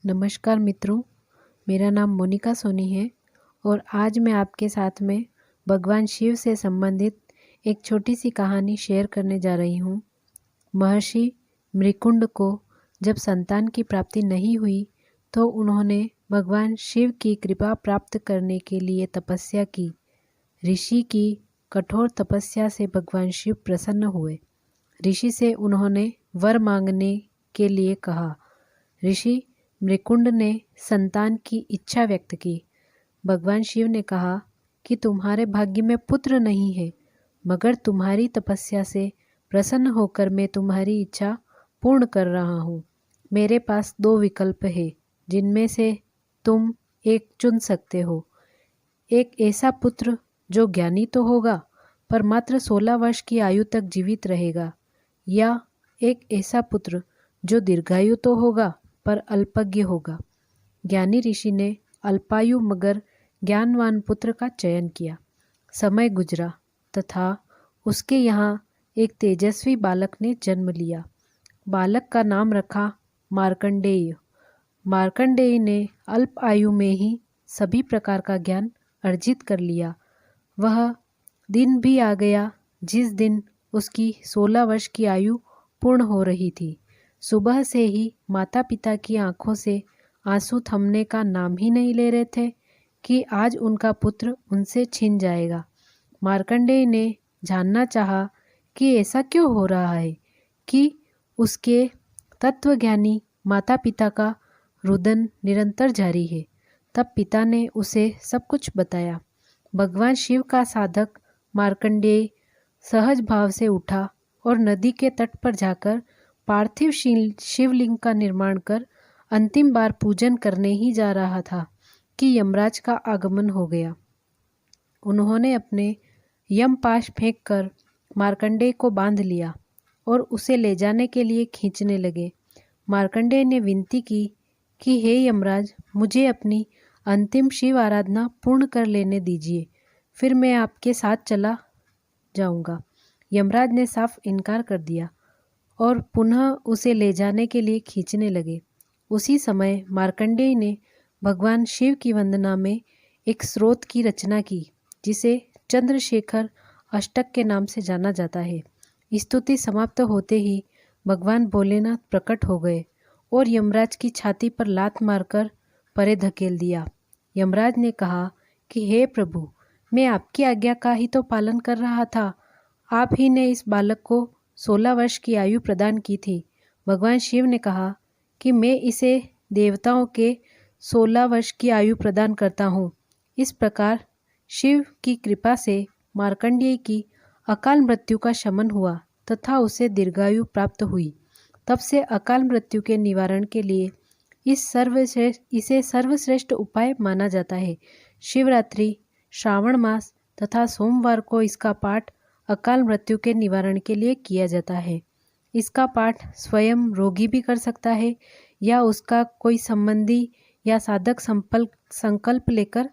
नमस्कार मित्रों, मेरा नाम मोनिका सोनी है और आज मैं आपके साथ में भगवान शिव से संबंधित एक छोटी सी कहानी शेयर करने जा रही हूँ। महर्षि मृकुंड को जब संतान की प्राप्ति नहीं हुई तो उन्होंने भगवान शिव की कृपा प्राप्त करने के लिए तपस्या की। ऋषि की कठोर तपस्या से भगवान शिव प्रसन्न हुए। ऋषि से उन्होंने वर मांगने के लिए कहा। ऋषि मृकुंड ने संतान की इच्छा व्यक्त की। भगवान शिव ने कहा कि तुम्हारे भाग्य में पुत्र नहीं है, मगर तुम्हारी तपस्या से प्रसन्न होकर मैं तुम्हारी इच्छा पूर्ण कर रहा हूँ। मेरे पास 2 विकल्प है जिनमें से तुम एक चुन सकते हो। एक ऐसा पुत्र जो ज्ञानी तो होगा पर मात्र 16 वर्ष की आयु तक जीवित रहेगा, या एक ऐसा पुत्र जो दीर्घायु तो होगा पर अल्पज्ञ होगा। ज्ञानी ऋषि ने अल्पायु मगर ज्ञानवान पुत्र का चयन किया। समय गुजरा तथा उसके यहाँ एक तेजस्वी बालक ने जन्म लिया। बालक का नाम रखा मार्कंडेय। मार्कंडेय ने अल्प आयु में ही सभी प्रकार का ज्ञान अर्जित कर लिया। वह दिन भी आ गया जिस दिन उसकी 16 वर्ष की आयु पूर्ण हो रही थी। सुबह से ही माता पिता की आंखों से आंसू थमने का नाम ही नहीं ले रहे थे कि आज उनका पुत्र उनसे छिन जाएगा। मार्कंडेय ने जानना चाहा कि ऐसा क्यों हो रहा है कि उसके तत्वज्ञानी माता पिता का रुदन निरंतर जारी है। तब पिता ने उसे सब कुछ बताया। भगवान शिव का साधक मार्कंडेय सहज भाव से उठा और नदी के तट पर जाकर पार्थिव शिवलिंग का निर्माण कर अंतिम बार पूजन करने ही जा रहा था कि यमराज का आगमन हो गया। उन्होंने अपने यमपाश फेंक कर मार्कंडेय को बांध लिया और उसे ले जाने के लिए खींचने लगे। मार्कंडेय ने विनती की कि हे यमराज, मुझे अपनी अंतिम शिव आराधना पूर्ण कर लेने दीजिए, फिर मैं आपके साथ चला जाऊंगा। यमराज ने साफ इनकार कर दिया और पुनः उसे ले जाने के लिए खींचने लगे। उसी समय मार्कंडेय ने भगवान शिव की वंदना में एक स्रोत की रचना की जिसे चंद्रशेखर अष्टक के नाम से जाना जाता है। स्तुति समाप्त होते ही भगवान भोलेनाथ प्रकट हो गए और यमराज की छाती पर लात मारकर परे धकेल दिया। यमराज ने कहा कि हे प्रभु, मैं आपकी आज्ञा का ही तो पालन कर रहा था। आप ही ने इस बालक को 16 वर्ष की आयु प्रदान की थी। भगवान शिव ने कहा कि मैं इसे देवताओं के 16 वर्ष की आयु प्रदान करता हूँ। इस प्रकार शिव की कृपा से मार्कंडेय की अकाल मृत्यु का शमन हुआ तथा उसे दीर्घायु प्राप्त हुई। तब से अकाल मृत्यु के निवारण के लिए इसे सर्वश्रेष्ठ उपाय माना जाता है। शिवरात्रि, श्रावण मास तथा सोमवार को इसका पाठ अकाल मृत्यु के निवारण के लिए किया जाता है। इसका पाठ स्वयं रोगी भी कर सकता है या उसका कोई संबंधी या साधक संकल्प लेकर